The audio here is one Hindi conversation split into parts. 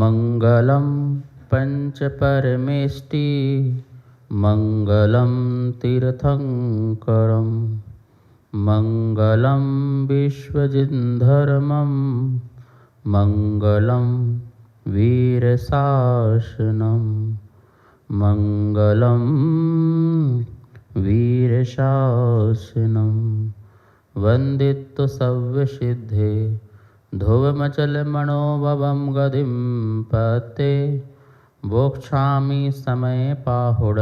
मंगलम पंचपरमेष्टि मंगलम तीर्थंकरम मंगलम विश्वजिन्धर्मं मंगलम वीरशासनम मंगलम वीरशासनम वंदित्व सव्यसिद्धे ध्रुवमचलमणोभवं गतिं पते बोक्षामि समय पाहुड़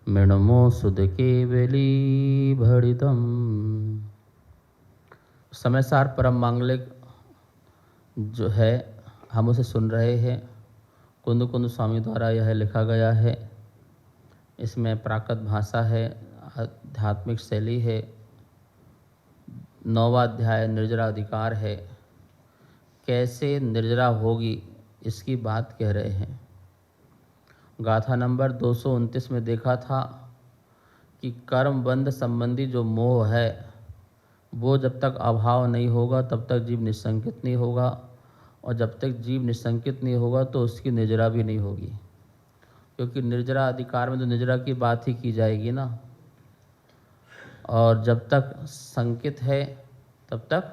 मृण्मो सुध केवली भरितम। समय सार परम मांगलिक जो है हम उसे सुन रहे हैं। कुंद कुंद स्वामी द्वारा यह लिखा गया है। इसमें प्राकृत भाषा है, आध्यात्मिक शैली है। 9वां अध्याय निर्जरा अधिकार है। कैसे निर्जरा होगी इसकी बात कह रहे हैं। गाथा नंबर 229 में देखा था कि कर्म बंध संबंधी जो मोह है वो जब तक अभाव नहीं होगा तब तक जीव निसंकित नहीं होगा, और जब तक जीव निसंकित नहीं होगा तो उसकी निर्जरा भी नहीं होगी, क्योंकि निर्जरा अधिकार में तो निर्जरा की बात ही की जाएगी ना। और जब तक संकित है तब तक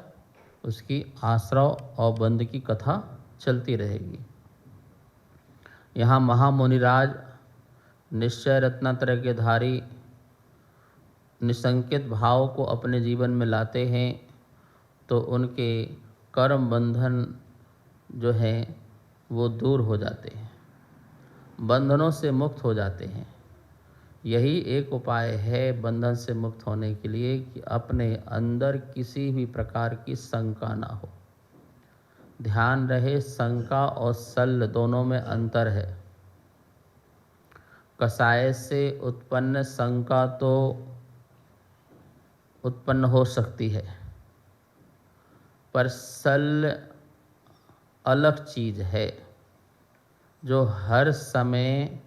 उसकी आश्रव और बंध की कथा चलती रहेगी। यहाँ महामुनिराज निश्चय रत्नात्रय के धारी निसंकित भाव को अपने जीवन में लाते हैं तो उनके कर्म बंधन जो हैं वो दूर हो जाते हैं, बंधनों से मुक्त हो जाते हैं। यही एक उपाय है बंधन से मुक्त होने के लिए कि अपने अंदर किसी भी प्रकार की शंका ना हो। ध्यान रहे, शंका और सल दोनों में अंतर है। कसाय से उत्पन्न शंका तो उत्पन्न हो सकती है, पर सल अलग चीज है जो हर समय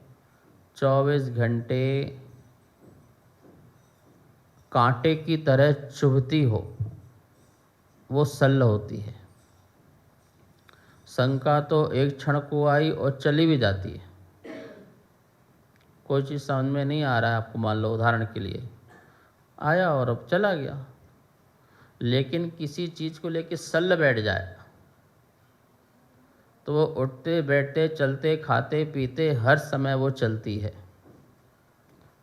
24 घंटे कांटे की तरह चुभती हो, वो सल होती है। शंका तो एक क्षण को आई और चली भी जाती है। कोई चीज़ समझ में नहीं आ रहा है आपको, मान लो उदाहरण के लिए आया और अब चला गया, लेकिन किसी चीज़ को लेके सल बैठ जाए तो वो उठते बैठते चलते खाते पीते हर समय वो चलती है,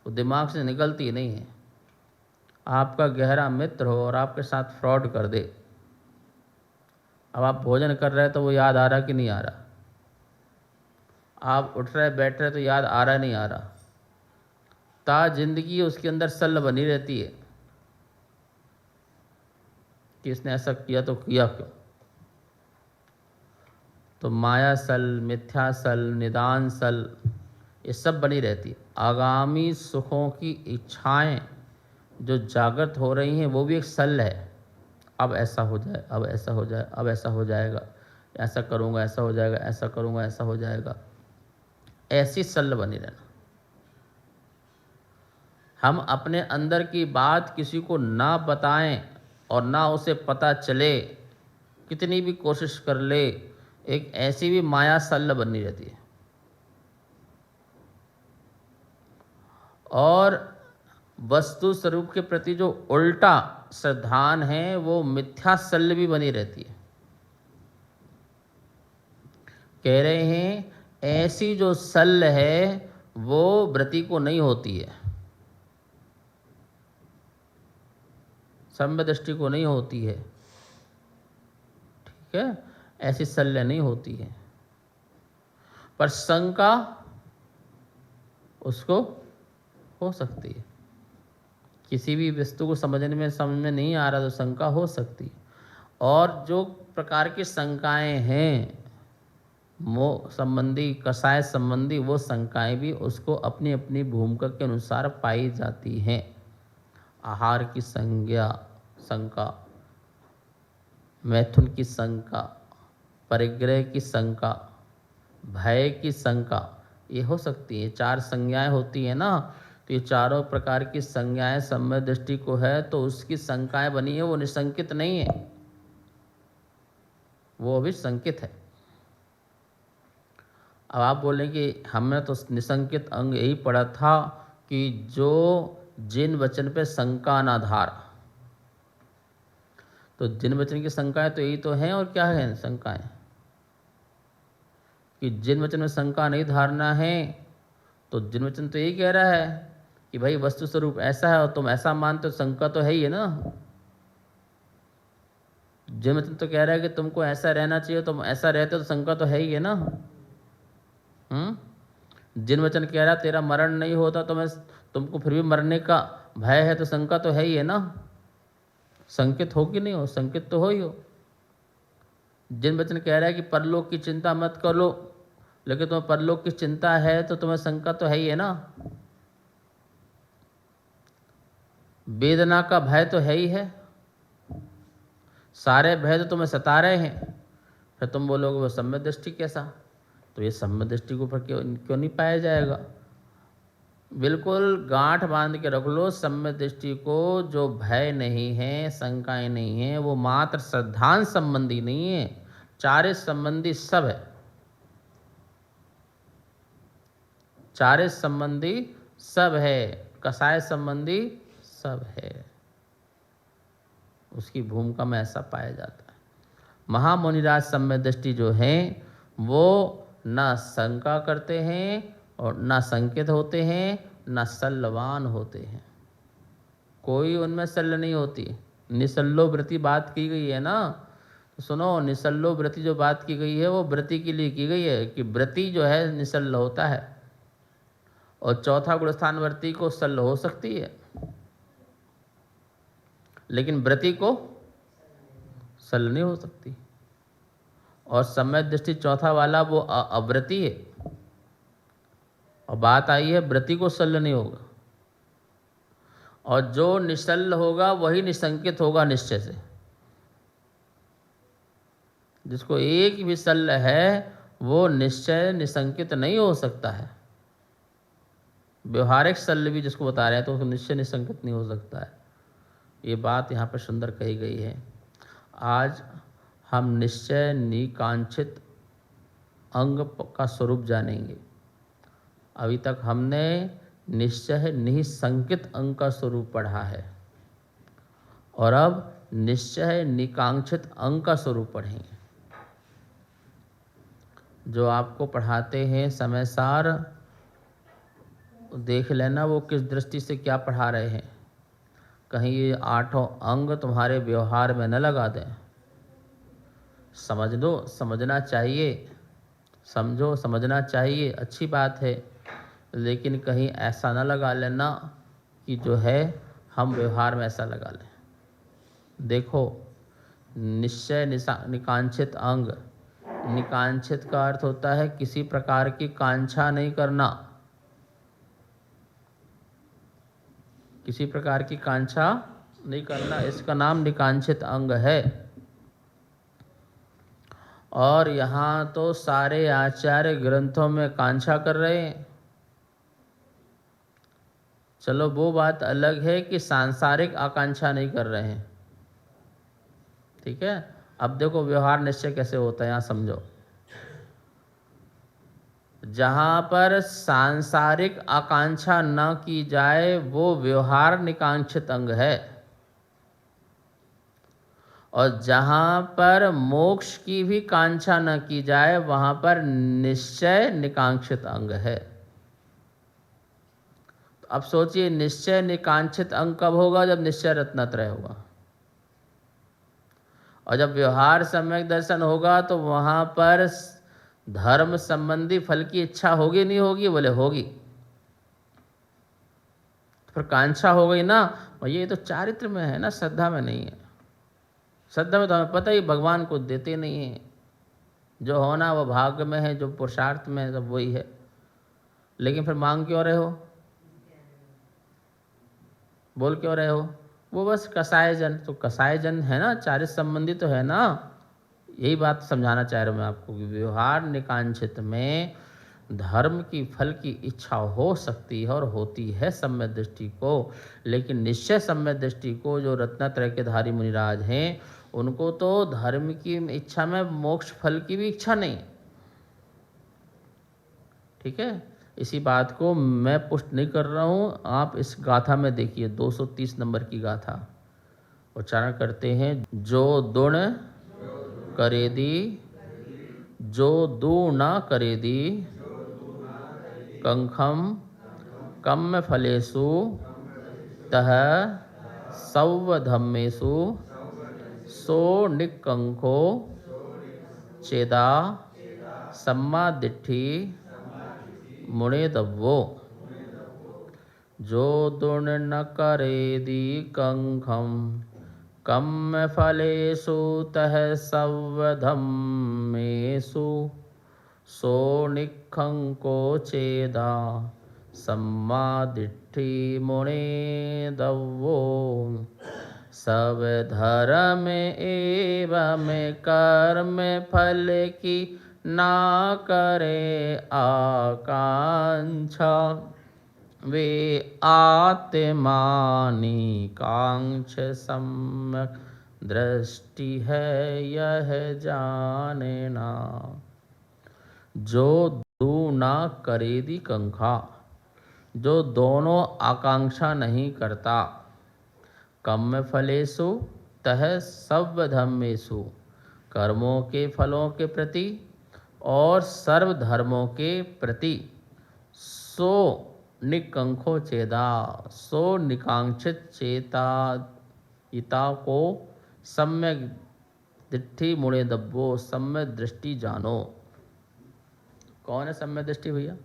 वो दिमाग से निकलती नहीं है। आपका गहरा मित्र हो और आपके साथ फ्रॉड कर दे, अब आप भोजन कर रहे हैं तो वो याद आ रहा कि नहीं आ रहा, आप उठ रहे बैठ रहे तो याद आ रहा नहीं आ रहा, ता जिंदगी उसके अंदर सल बनी रहती है कि इसने ऐसा किया तो किया क्यों। तो माया सल, मिथ्या सल, निदान सल, ये सब बनी रहती है। आगामी सुखों की इच्छाएं जो जागृत हो रही हैं वो भी एक सल है। अब ऐसा हो जाए, अब ऐसा हो जाए, अब ऐसा हो जाएगा, ऐसा करूँगा ऐसा हो जाएगा, ऐसा करूँगा ऐसा हो जाएगा, ऐसी सल बनी रहना। हम अपने अंदर की बात किसी को ना बताएं और ना उसे पता चले, कितनी भी कोशिश कर ले, एक ऐसी भी माया सल बनी रहती है। और वस्तु स्वरूप के प्रति जो उल्टा श्रद्धान है वो मिथ्या सल भी बनी रहती है। कह रहे हैं ऐसी जो सल है वो व्रती को नहीं होती है, सम्य दृष्टि को नहीं होती है, ठीक है, ऐसी शल्य नहीं होती है। पर शंका उसको हो सकती है। किसी भी वस्तु को समझ में नहीं आ रहा तो शंका हो सकती है। और जो प्रकार की शंकाएं हैं मोह संबंधी, कसाय संबंधी, वो शंकाएं भी उसको अपनी अपनी भूमिका के अनुसार पाई जाती हैं। आहार की शंका, मैथुन की शंका, परिग्रह की शंका, भय की शंका, ये हो सकती है। 4 संज्ञाएं होती है ना, तो ये चारों प्रकार की संज्ञाएं सम्य दृष्टि को है तो उसकी शंकाएं बनी है, वो निशंकित नहीं है, वो अभी संकित है। अब आप बोलें कि हमने तो निसंकित अंग यही पढ़ा था कि जो जिन वचन पे शंका न धार, तो जिन वचन की शंकाएं तो यही तो हैं। और क्या है शंकाएं? कि जिन वचन में शंका नहीं धारना है, तो जिन वचन तो यही कह रहा है कि भाई वस्तु स्वरूप ऐसा है और तुम ऐसा मानते हो, शंका तो है ही है ना। जिन वचन तो कह रहा है कि तुमको ऐसा रहना चाहिए, तुम ऐसा रहते हो, तो शंका तो है ही है ना। जिन वचन कह रहा तेरा मरण नहीं होता, तो मैं तुमको फिर भी मरने का भय है, तो शंका तो है ही है ना। संकित हो कि नहीं हो? संकित तो हो ही हो। जिन वचन कह रहा है कि परलोक की चिंता मत करो, लेकिन तुम्हें परलोक की चिंता है, तो तुम्हें शंका तो है ही है ना। वेदना का भय तो है ही है, सारे भय तो तुम्हें सता रहे हैं। फिर तुम बोलोगे वो सम्यक दृष्टि कैसा? तो ये सम्यक दृष्टि को पर क्यों नहीं पाया जाएगा? बिल्कुल गांठ बांध के रख लो सम्यक दृष्टि को। जो भय नहीं है, शंकाएं नहीं है, वो मात्र श्रद्धांत संबंधी नहीं है, चारित्र संबंधी सब है। चारित्र संबंधी सब है, कसाय संबंधी सब है। उसकी भूमिका में ऐसा पाया जाता है। महामुनिराज सम्यक दृष्टि जो है वो न शंका करते हैं और न संकित होते हैं, न सल्लवान होते हैं। कोई उनमें सल्ल नहीं होती। निसल्लो व्रति बात की गई है ना, तो सुनो, निसल्लो व्रति जो बात की गई है वो व्रति के लिए की गई है कि व्रति जो है निसल्ल होता है, और चौथा गुणस्थान व्रति को सल्ल हो सकती है, लेकिन व्रति को सल्ल नहीं हो सकती। और सम्यक दृष्टि चौथा वाला वो अव्रति है, और बात आई है व्रति को सल्ल नहीं होगा। और जो निसल्ल होगा वही निसंकित होगा निश्चय से। जिसको एक भी सल्ल है वो निश्चय निसंकित नहीं हो सकता है। व्यवहारिक सल्ल भी जिसको बता रहे हैं तो उसको निश्चय निसंकित नहीं हो सकता है। ये बात यहाँ पर सुंदर कही गई है। आज हम निश्चय निकांक्षित अंग का स्वरूप जानेंगे। अभी तक हमने निश्चय निसंकित अंग का स्वरूप पढ़ा है, और अब निश्चय निकांक्षित अंग का स्वरूप पढ़ेंगे। जो आपको पढ़ाते हैं समय सार देख लेना वो किस दृष्टि से क्या पढ़ा रहे हैं। कहीं ये आठों अंग तुम्हारे व्यवहार में न लगा दें। समझ दो, समझना चाहिए, समझो, समझना चाहिए, अच्छी बात है, लेकिन कहीं ऐसा न लगा लेना कि जो है हम व्यवहार में ऐसा लगा लें। देखो, निश्चय निकांक्षित अंग, निकांक्षित का अर्थ होता है किसी प्रकार की कांक्षा नहीं करना, किसी प्रकार की कांक्षा नहीं करना, इसका नाम निकांक्षित अंग है। और यहाँ तो सारे आचार्य ग्रंथों में कांक्षा कर रहे हैं। चलो वो बात अलग है कि सांसारिक आकांक्षा नहीं कर रहे हैं, ठीक है। अब देखो व्यवहार निश्चय कैसे होता है, यहाँ समझो। जहाँ पर सांसारिक आकांक्षा न की जाए वो व्यवहार निकांक्षित अंग है, और जहाँ पर मोक्ष की भी कांक्षा न की जाए वहाँ पर निश्चय निकांक्षित अंग है। तो अब सोचिए, निश्चय निकांक्षित अंग कब होगा? जब निश्चय रत्नत्रय होगा। और जब व्यवहार सम्यक दर्शन होगा तो वहाँ पर धर्म संबंधी फल की इच्छा होगी नहीं होगी? बोले होगी। फिर कांक्षा हो गई ना, और ये तो चारित्र में है ना, श्रद्धा में नहीं है। श्रद्धा में तो हमें पता ही भगवान को देते नहीं है। जो होना वो भाग्य में है, जो पुरुषार्थ में है सब वही है। लेकिन फिर मांग क्यों रहे हो? बोल क्यों रहे हो? वो बस कसाय जन, तो कसाय जन है ना, चारित्र संबंधी तो है ना। यही बात समझाना चाह रहा हूँ मैं आपको कि व्यवहार निकांक्षित में धर्म की फल की इच्छा हो सकती है और होती है सम्यक दृष्टि को, लेकिन निश्चय सम्यक दृष्टि को जो रत्नत्रय के धारी मुनिराज हैं उनको तो धर्म की इच्छा में मोक्ष फल की भी इच्छा नहीं। ठीक है, इसी बात को मैं पुष्ट नहीं कर रहा हूँ, आप इस गाथा में देखिए 230 नंबर की गाथा उच्चारण करते हैं। जो दुण करेदी, जो दू न करेदी, कंखम कम्म फलेषु तह सौवधम्मेषु सो निकंको चेदा सम्मादिट्ठी मुनेदव्वो। जो दुण न करेदी कंखम कम्म फलेषु तह सौवधम्मेषु सो निखंको चेदा सम्मादिट्ठी मुनेदव्वो। सब धर्म एवं कर्म फल की ना करे आकांक्षा, वे आत्मानी कांक्ष सम्यक दृष्टि है यह जानना। जो दू ना करेदी कंखा, जो दोनों आकांक्षा नहीं करता, कम्म फलेषु तह सर्वधर्मेषु, कर्मों के फलों के प्रति और सर्व धर्मों के प्रति, सो निकंखो चेदा, सो निकांक्षित चेता को सम्यक दृष्टि मुड़े दब्बो, सम्यक दृष्टि जानो। कौन है सम्यक दृष्टि भैया?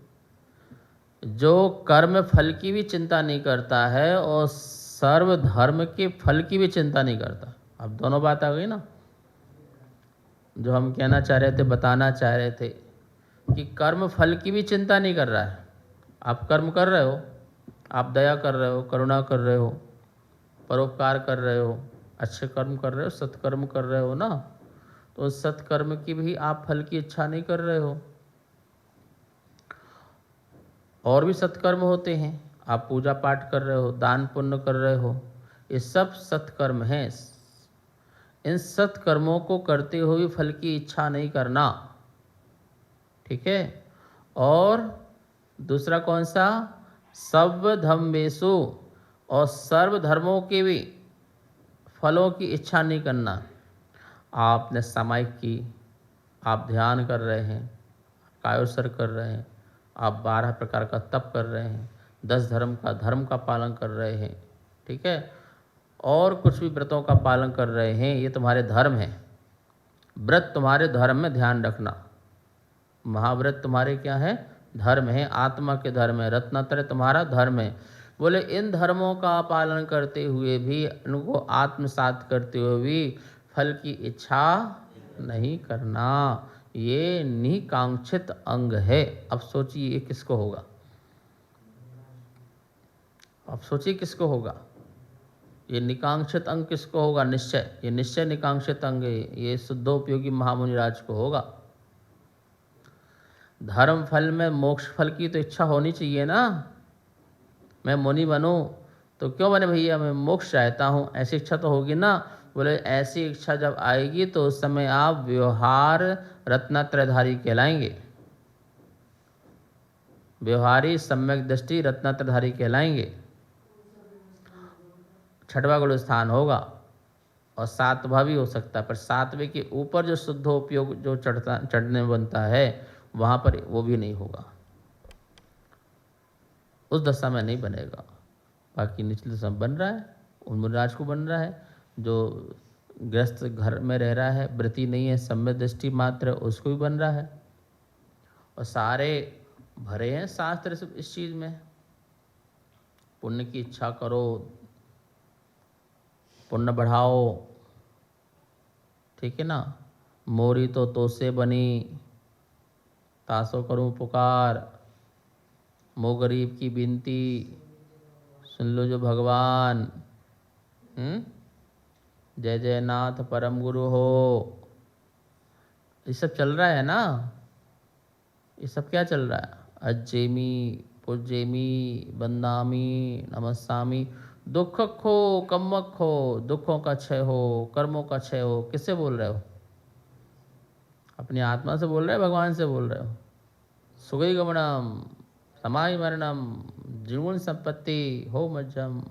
जो कर्म फल की भी चिंता नहीं करता है और सर्व धर्म के फल की भी चिंता नहीं करता। अब दोनों बात आ गई ना, जो हम कहना चाह रहे थे, बताना चाह रहे थे कि कर्म फल की भी चिंता नहीं कर रहा है। आप कर्म कर रहे हो, आप दया कर रहे हो, करुणा कर रहे हो, परोपकार कर रहे हो, अच्छे कर्म कर रहे हो, सत्कर्म कर रहे हो ना, तो उस सत्कर्म की भी आप फल की इच्छा नहीं कर रहे हो। और भी सत्कर्म होते हैं, आप पूजा पाठ कर रहे हो, दान पुण्य कर रहे हो, ये सब सत्कर्म हैं। इन सत्कर्मों को करते हुए फल की इच्छा नहीं करना, ठीक है। और दूसरा कौन सा? सर्वधर्मेषु, और सर्व धर्मों के भी फलों की इच्छा नहीं करना। आपने सामायिक की, आप ध्यान कर रहे हैं, कायोत्सर्ग कर रहे हैं, आप 12 प्रकार का तप कर रहे हैं, 10 धर्म का पालन कर रहे हैं, ठीक है, और कुछ भी व्रतों का पालन कर रहे हैं, ये तुम्हारे धर्म हैं। व्रत तुम्हारे धर्म में, ध्यान रखना, महाव्रत तुम्हारे क्या है? धर्म है, आत्मा के धर्म है, रत्नात्रय तुम्हारा धर्म है। बोले इन धर्मों का पालन करते हुए भी, इनको आत्मसात करते हुए भी फल की इच्छा नहीं करना, ये निकांक्षित अंग है। अब सोचिए ये किसको होगा? अब सोचिए किसको होगा? ये निकांक्षित अंग किसको होगा? निश्चय, ये निश्चय निकांक्षित अंग है, ये शुद्धोपयोगी महामुनिराज को होगा। धर्म फल में मोक्ष फल की तो इच्छा होनी चाहिए ना। मैं मुनि बनूं तो क्यों बने भैया, मैं मोक्ष चाहता हूँ, ऐसी इच्छा तो होगी ना। बोले ऐसी इच्छा जब आएगी तो उस समय आप व्यवहार रत्नात्रयधारी कहलाएंगे, व्यवहारी सम्यक दृष्टि रत्नात्रयधारी कहलाएंगे। 6वां गुण स्थान होगा और 7वां भी हो सकता है, पर 7वें के ऊपर जो शुद्धोपयोग जो चढ़ने में बनता है, वहाँ पर वो भी नहीं होगा, उस दशा में नहीं बनेगा। बाकी निचले दशा में बन रहा है, उन मुनिराज को बन रहा है। जो गृहस्थ घर में रह रहा है, वृत्ति नहीं है, सम्यक दृष्टि मात्र, उसको भी बन रहा है। और सारे भरे हैं शास्त्र सब इस चीज़ में, पुण्य की इच्छा करो, पुण्य बढ़ाओ, ठीक है ना। मोरी तो से बनी, तासो करूं पुकार, मो गरीब की बिनती, सुन लो जो भगवान, जय जय नाथ परम गुरु हो, ये सब चल रहा है ना। ये सब क्या चल रहा है? अज्जेमी पूज्येमी वंदामी नमस्सामी, दुख खो कम्मक हो, दुखों का क्षय हो, कर्मों का क्षय हो। किससे बोल रहे हो? अपनी आत्मा से बोल रहे हो, भगवान से बोल रहे हो? सुगई गमनम समाय मरणम जीवन संपत्ति हो मज्जम।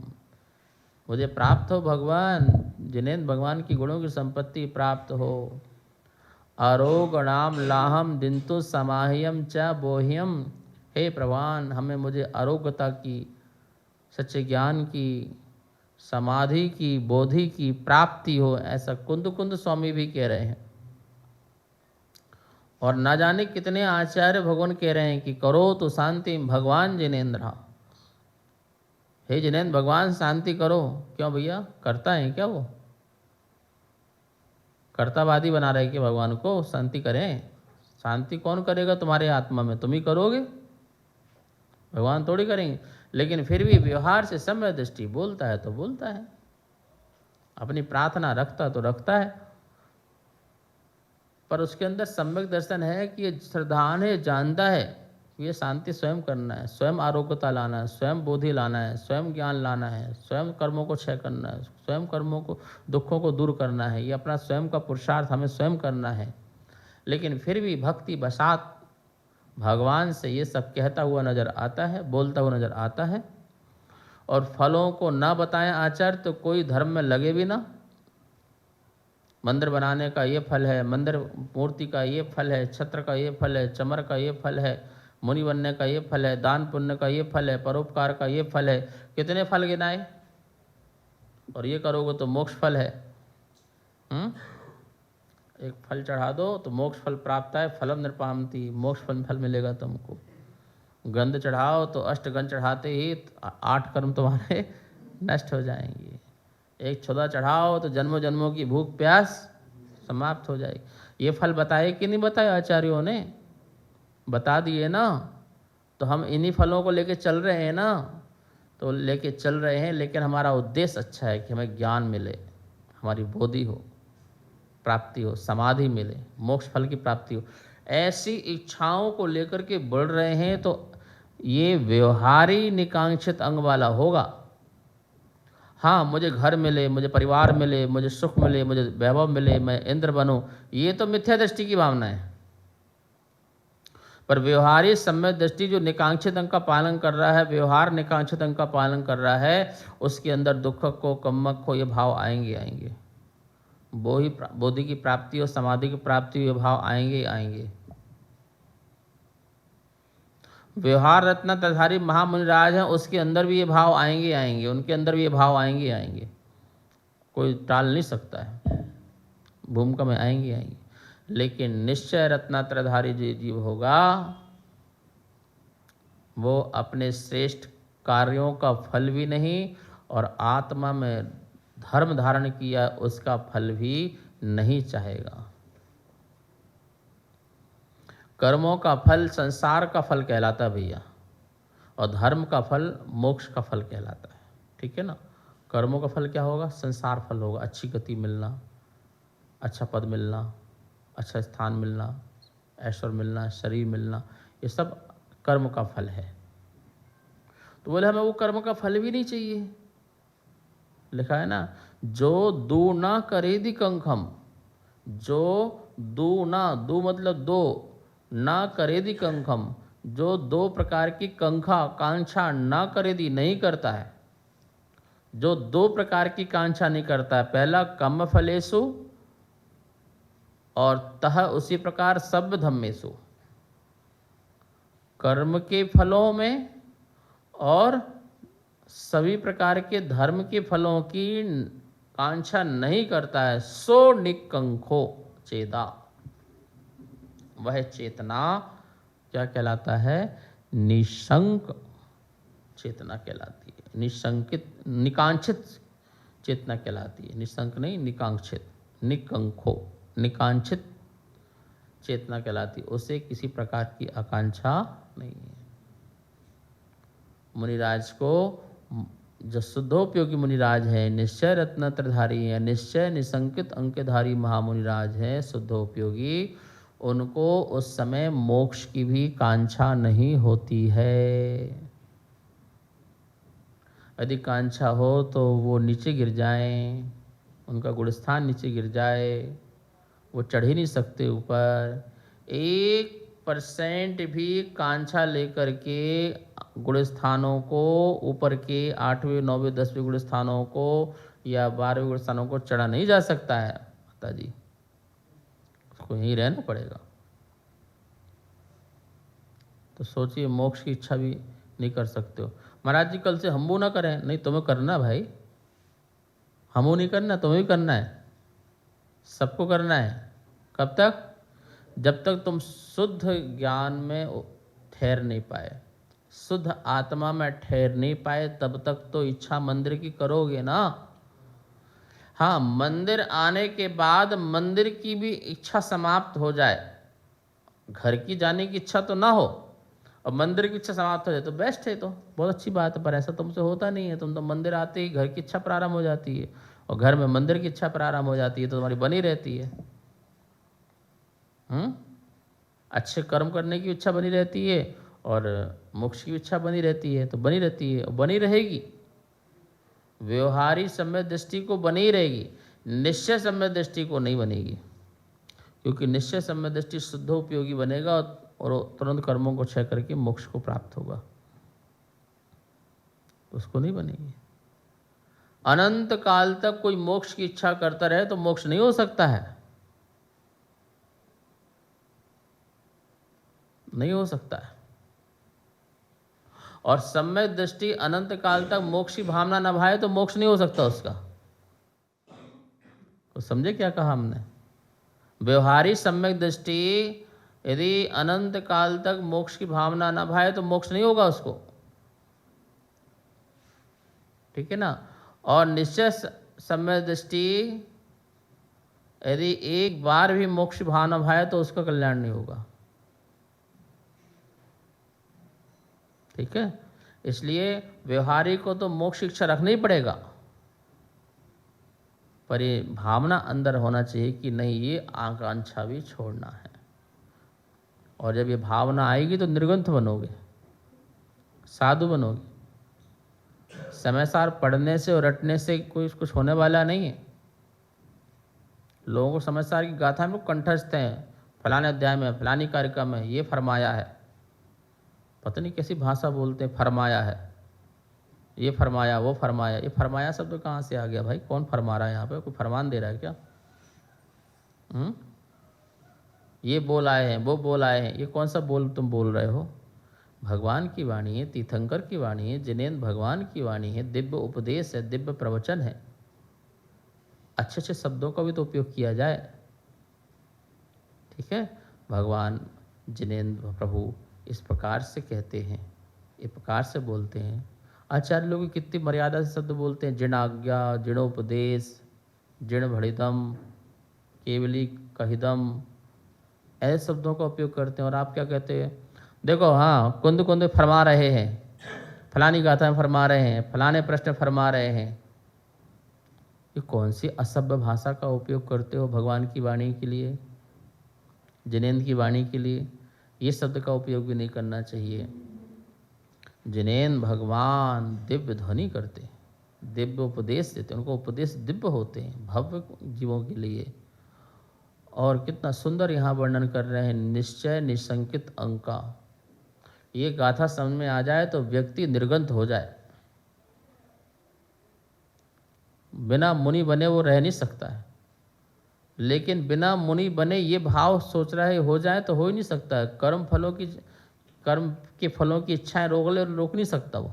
मुझे प्राप्त हो भगवान, जिन्हें भगवान की गुणों की संपत्ति प्राप्त हो। आरोगणाम लाहम दिंतु समाह्यम च बोह्यम। हे प्रवान, हमें मुझे आरोग्यता की, सच्चे ज्ञान की, समाधि की, बोधि की प्राप्ति हो, ऐसा कुंद कुंद स्वामी भी कह रहे हैं। और ना जाने कितने आचार्य भगवान कह रहे हैं कि करो तो शांति भगवान जिनेन्द्र। हे जिनेन्द्र भगवान शांति करो। क्यों भैया, करता है क्या वो? कर्तावादी बना रहे कि भगवान को शांति करें? शांति कौन करेगा तुम्हारे आत्मा में? तुम ही करोगे, भगवान थोड़ी करेंगे। लेकिन फिर भी व्यवहार से सम्यक दृष्टि, बोलता है तो बोलता है, अपनी प्रार्थना रखता तो रखता है, पर उसके अंदर सम्यक दर्शन है कि ये श्रद्धान है, जानता है ये शांति स्वयं करना है, स्वयं आरोग्यता लाना है, स्वयं बोधि लाना है, स्वयं ज्ञान लाना है, स्वयं कर्मों को क्षय करना है, स्वयं कर्मों को, दुखों को दूर करना है। ये अपना स्वयं का पुरुषार्थ हमें स्वयं करना है। लेकिन फिर भी भक्ति बसात भगवान से ये सब कहता हुआ नजर आता है, बोलता हुआ नजर आता है। और फलों को ना बताएं आचार्य तो कोई धर्म में लगे भी ना। मंदिर बनाने का ये फल है, मंदिर मूर्ति का ये फल है, छत्र का ये फल है, चमर का ये फल है, मुनि बनने का ये फल है, दान पुण्य का ये फल है, परोपकार का ये फल है। कितने फल गिनाए? और ये करोगे तो मोक्ष फल है। एक फल चढ़ा दो तो मोक्ष फल प्राप्त है, फलम नृपामति, मोक्ष फल मिलेगा तुमको। गंध चढ़ाओ तो अष्टगंध चढ़ाते ही 8 कर्म तुम्हारे नष्ट हो जाएंगे। एक छुदा चढ़ाओ तो जन्मों जन्मों की भूख प्यास समाप्त हो जाएगी। ये फल बताए कि नहीं बताए आचार्यों ने? बता दिए ना। तो हम इन्हीं फलों को लेके चल रहे हैं ना, तो लेके चल रहे हैं। लेकिन हमारा उद्देश्य अच्छा है कि हमें ज्ञान मिले, हमारी बोधि हो, प्राप्ति हो, समाधि मिले, मोक्ष फल की प्राप्ति हो। ऐसी इच्छाओं को लेकर के बढ़ रहे हैं तो ये व्यवहारी निकांक्षित अंग वाला होगा। हाँ, मुझे घर मिले, मुझे परिवार मिले, मुझे सुख मिले, मुझे वैभव मिले, मैं इंद्र बनूं, ये तो मिथ्या दृष्टि की भावना है। पर व्यवहारी सम्यक दृष्टि जो निकांक्षित अंग का पालन कर रहा है, व्यवहार निकांक्षित अंग का पालन कर रहा है, उसके अंदर दुख को, कम्मक को ये भाव आएंगे। बोधि की प्राप्ति और समाधि की प्राप्ति ये भाव आएंगे। व्यवहार रत्न तधारी महामुनिराज हैं, उसके अंदर भी ये भाव आएंगे, उनके अंदर भी ये भाव आएंगे। कोई टाल नहीं सकता है, भूमिका में आएंगे। लेकिन निश्चय रत्नात्रधारी जो जीव होगा वो अपने श्रेष्ठ कार्यों का फल भी नहीं और आत्मा में धर्म धारण किया उसका फल भी नहीं चाहेगा। कर्मों का फल संसार का फल कहलाता है भैया, और धर्म का फल मोक्ष का फल कहलाता है। ठीक है ना? कर्मों का फल क्या होगा? संसार फल होगा, अच्छी गति मिलना, अच्छा पद मिलना, अच्छा स्थान मिलना, ऐश्वर्य मिलना, शरीर मिलना, ये सब कर्म का फल है। तो बोले हमें वो कर्म का फल भी नहीं चाहिए। लिखा है ना, जो दू ना करे दी कंखम, जो दू ना, दू मतलब दो, ना करे दी कंखम, जो 2 प्रकार की कंखा कांक्षा ना करे दी, नहीं करता है, जो 2 प्रकार की कांक्षा नहीं करता है। पहला कम फलेसु और तह उसी प्रकार सब धम्मेसु, कर्म के फलों में और सभी प्रकार के धर्म के फलों की कांक्षा नहीं करता है। सो निकंखो चेदा, वह चेतना क्या कहलाता है? निशंक चेतना कहलाती है। निशंकित, निकांक्षित चेतना कहलाती है। निशंक नहीं, निकांक्षित, निकंखो, निकांक्षित चेतना कहलाती है। उसे किसी प्रकार की आकांक्षा नहीं है। मुनिराज को, जो शुद्धोपयोगी मुनिराज है, निश्चय रत्नत्रधारी है, निश्चय निशंकित अंकधारी महामुनिराज है, शुद्धोपयोगी, उनको उस समय मोक्ष की भी कांक्षा नहीं होती है। यदि कांक्षा हो तो वो नीचे गिर जाएं, उनका गुणस्थान नीचे गिर जाए, वो चढ़ ही नहीं सकते ऊपर। एक 1% भी कांछा लेकर के गुण स्थानों को, ऊपर के 8वें 9वें 10वें गुण स्थानों को या 12वें गुण स्थानों को चढ़ा नहीं जा सकता है माता जी, उसको यहीं रहना पड़ेगा। तो सोचिए, मोक्ष की इच्छा भी नहीं कर सकते हो। महाराज जी कल से हमू ना करें, नहीं तुम्हें करना भाई, हमू नहीं करना, तुम्हें भी करना है, सबको करना है। कब तक? जब तक तुम शुद्ध ज्ञान में ठहर नहीं पाए, शुद्ध आत्मा में ठहर नहीं पाए, तब तक तो इच्छा मंदिर की करोगे ना। हाँ, मंदिर आने के बाद मंदिर की भी इच्छा समाप्त हो जाए, घर की जाने की इच्छा तो ना हो और मंदिर की इच्छा समाप्त हो जाए तो बेस्ट है, तो बहुत अच्छी बात है। पर ऐसा तुमसे होता नहीं है, तुम तो मंदिर आते ही घर की इच्छा प्रारंभ हो जाती है और घर में मंदिर की इच्छा प्रारंभ हो जाती है, तो तुम्हारी बनी रहती है। अच्छे कर्म करने की इच्छा बनी रहती है और मोक्ष की इच्छा बनी रहती है, तो बनी रहती है और बनी रहेगी। व्यवहारिक सम्यक दृष्टि को बनी रहेगी, निश्चय सम्यक दृष्टि को नहीं बनेगी, क्योंकि निश्चय सम्यक दृष्टि शुद्ध उपयोगी बनेगा और तुरंत कर्मों को क्षय करके मोक्ष को प्राप्त होगा, तो उसको नहीं बनेगी। अनंत काल तक कोई मोक्ष की इच्छा करता रहे तो मोक्ष नहीं हो सकता है, नहीं हो सकता है। और सम्यक दृष्टि अनंत काल तक मोक्ष की भावना न भाए तो मोक्ष नहीं हो सकता उसका। तो समझे क्या कहा हमने? व्यवहारिक सम्यक दृष्टि यदि अनंत काल तक मोक्ष की भावना न भाए तो मोक्ष नहीं होगा उसको, ठीक है ना। और निश्चय सम्यक दृष्टि यदि एक बार भी मोक्ष भावना भाए तो उसका कल्याण नहीं होगा, ठीक है। इसलिए व्यवहारिक को तो मोक्ष इच्छा रखना ही पड़ेगा, पर ये भावना अंदर होना चाहिए कि नहीं, ये आकांक्षा भी छोड़ना है। और जब ये भावना आएगी तो निर्ग्रंथ बनोगे, साधु बनोगे। समय सार पढ़ने से और रटने से कोई कुछ होने वाला नहीं है। लोगों को समय सार की गाथा में कंठस्थ हैं, फलाने अध्याय में फलानी कार्यक्रम में ये फरमाया है, पता नहीं कैसी भाषा बोलते हैं, फरमाया है, ये फरमाया, वो फरमाया। ये फरमाया शब्द तो कहाँ से आ गया भाई? कौन फरमा रहा है यहाँ पे? कोई फरमान दे रहा है क्या? ये बोल आए हैं, वो बोल आए हैं, ये कौन सा बोल तुम बोल रहे हो? भगवान की वाणी है, तीर्थंकर की वाणी है, जिनेंद्र भगवान की वाणी है, दिव्य उपदेश है, दिव्य प्रवचन है। अच्छे अच्छे शब्दों का भी तो उपयोग किया जाए, ठीक है। भगवान जिनेंद्र प्रभु इस प्रकार से कहते हैं, इस प्रकार से बोलते हैं। आचार्य लोग कितनी मर्यादा से शब्द बोलते हैं, जिणाज्ञा, जिणोपदेश, जिण भड़िदम, केवली कहिदम, ऐसे शब्दों का उपयोग करते हैं। और आप क्या कहते हैं? देखो, हाँ, कुंद कुंद फरमा रहे हैं, फलानी गाथा में फरमा रहे हैं, फलाने प्रश्न फरमा रहे हैं। ये कौन सी असभ्य भाषा का उपयोग करते हो भगवान की वाणी के लिए, जिनेंद्र की वाणी के लिए? ये शब्द का उपयोग भी नहीं करना चाहिए। जिनेंद्र भगवान दिव्य ध्वनि करते, दिव्य उपदेश देते, उनको उपदेश दिव्य होते हैं भव्य जीवों के लिए। और कितना सुंदर यहाँ वर्णन कर रहे हैं, निश्चय निशंकित अंका। ये गाथा समझ में आ जाए तो व्यक्ति निर्गंत हो जाए, बिना मुनि बने वो रह नहीं सकता है। लेकिन बिना मुनि बने ये भाव सोच रहा है हो जाए तो हो ही नहीं सकता है। कर्म के फलों की इच्छाएं रोक नहीं सकता वो,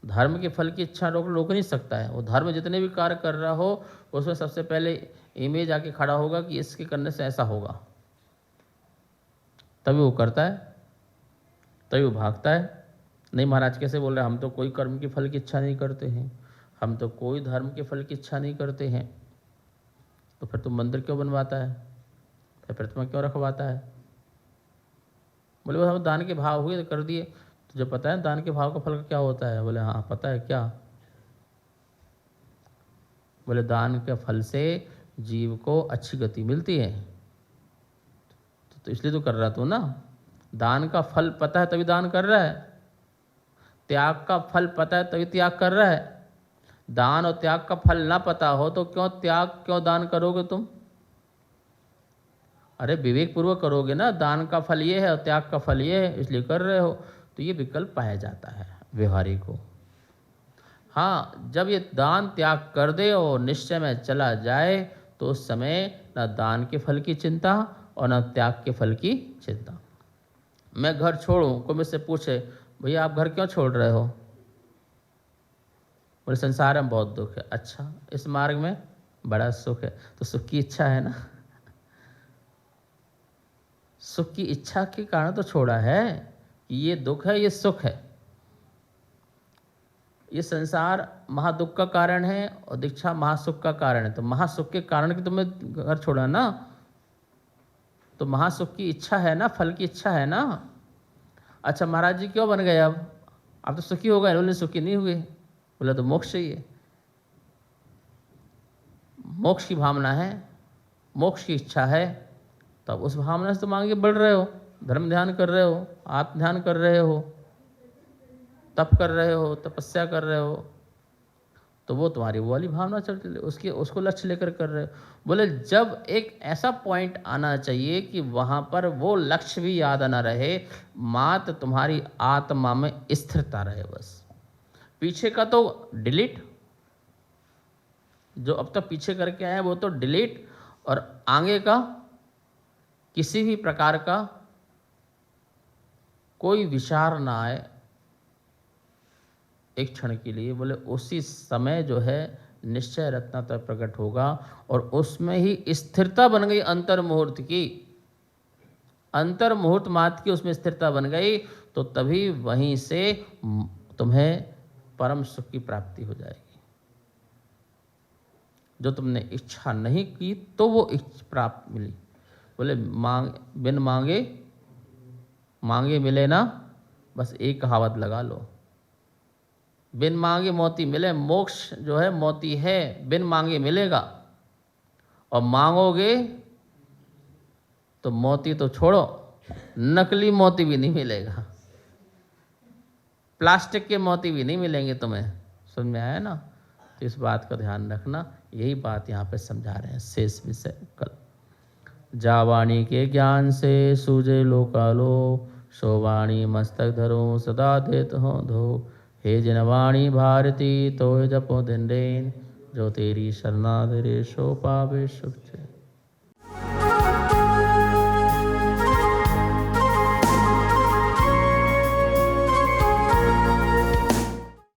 धर्म के फल की इच्छा रोक नहीं सकता है। वो धर्म जितने भी कार्य कर रहा हो उसमें सबसे पहले इमेज आके खड़ा होगा कि इसके करने से ऐसा होगा, तभी वो करता है, तभी वो भागता है। नहीं महाराज कैसे बोल रहे हैं, हम तो कोई कर्म के फल की इच्छा नहीं करते हैं, हम तो कोई धर्म के फल की इच्छा नहीं करते हैं। तो फिर तुम मंदिर क्यों बनवाता है, फिर प्रतिमा क्यों रखवाता है? बोले वो हम दान के भाव हुए तो कर दिए। तुझे पता है दान के भाव का फल क्या होता है? बोले हाँ पता है। क्या? बोले दान के फल से जीव को अच्छी गति मिलती है। तो इसलिए तो कर रहा तू ना, दान का फल पता है तभी दान कर रहा है, त्याग का फल पता है तभी त्याग कर रहा है। दान और त्याग का फल ना पता हो तो क्यों त्याग क्यों दान करोगे तुम? अरे विवेक पूर्वक करोगे ना, दान का फल ये है और त्याग का फल ये है, इसलिए कर रहे हो, तो ये विकल्प पाया जाता है व्यवहारिक को। हाँ, जब ये दान त्याग कर दे और निश्चय में चला जाए तो उस समय न दान के फल की चिंता और न त्याग के फल की चिंता। मैं घर छोड़ूं, कोई मुझसे पूछे भैया आप घर क्यों छोड़ रहे हो, बोले संसार में बहुत दुख है। अच्छा, इस मार्ग में बड़ा सुख है, तो सुख की इच्छा है ना, सुख की इच्छा के कारण तो छोड़ा है कि ये दुख है ये सुख है। ये संसार महादुख का कारण है और दीक्षा महासुख का कारण है, तो महासुख के कारण की तुम्हें घर छोड़ा ना, तो महासुख की इच्छा है ना, फल की इच्छा है ना। अच्छा महाराज जी क्यों बन गए, अब आप तो सुखी हो गए, बोले सुखी नहीं हुए, बोले तो मोक्ष चाहिए, मोक्ष की भावना है, मोक्ष की इच्छा है, तो अब उस भावना से तुम आगे बढ़ रहे हो, धर्म ध्यान कर रहे हो, आत्म ध्यान कर रहे हो, तप कर रहे हो, तपस्या कर रहे हो, तो वो तुम्हारी वो वाली भावना चल रही, उसकी उसको लक्ष्य लेकर कर रहे हो। बोले जब एक ऐसा पॉइंट आना चाहिए कि वहाँ पर वो लक्ष्य भी याद न रहे, मात्र तुम्हारी आत्मा में स्थिरता रहे, बस पीछे का तो डिलीट, जो अब तक पीछे करके आए वो तो डिलीट, और आगे का किसी भी प्रकार का कोई विचार ना आए एक क्षण के लिए। बोले उसी समय जो है निश्चय रत्नातर प्रकट होगा और उसमें ही स्थिरता बन गई, अंतर मुहूर्त की, अंतर मुहूर्त मात्र की उसमें स्थिरता बन गई, तो तभी वहीं से तुम्हें परम सुख की प्राप्ति हो जाएगी। जो तुमने इच्छा नहीं की तो वो इच्छा प्राप्त मिली। बोले बिन मांगे मांगे मिले ना, बस एक कहावत लगा लो, बिन मांगे मोती मिले। मोक्ष जो है मोती है, बिन मांगे मिलेगा, और मांगोगे तो मोती तो छोड़ो, नकली मोती भी नहीं मिलेगा, प्लास्टिक के मोती भी नहीं मिलेंगे तुम्हें। समझ में आया ना, तो इस बात का ध्यान रखना। यही बात यहाँ पे समझा रहे हैं शेष विषय कल। जावाणी के ज्ञान से सूझे लोकालो, शोवाणी मस्तक धरो सदा देत हो धो। हे जनवाणी भारती तो जपो दिन रेन, जो तेरी शरणा धरे सो पावे सुख।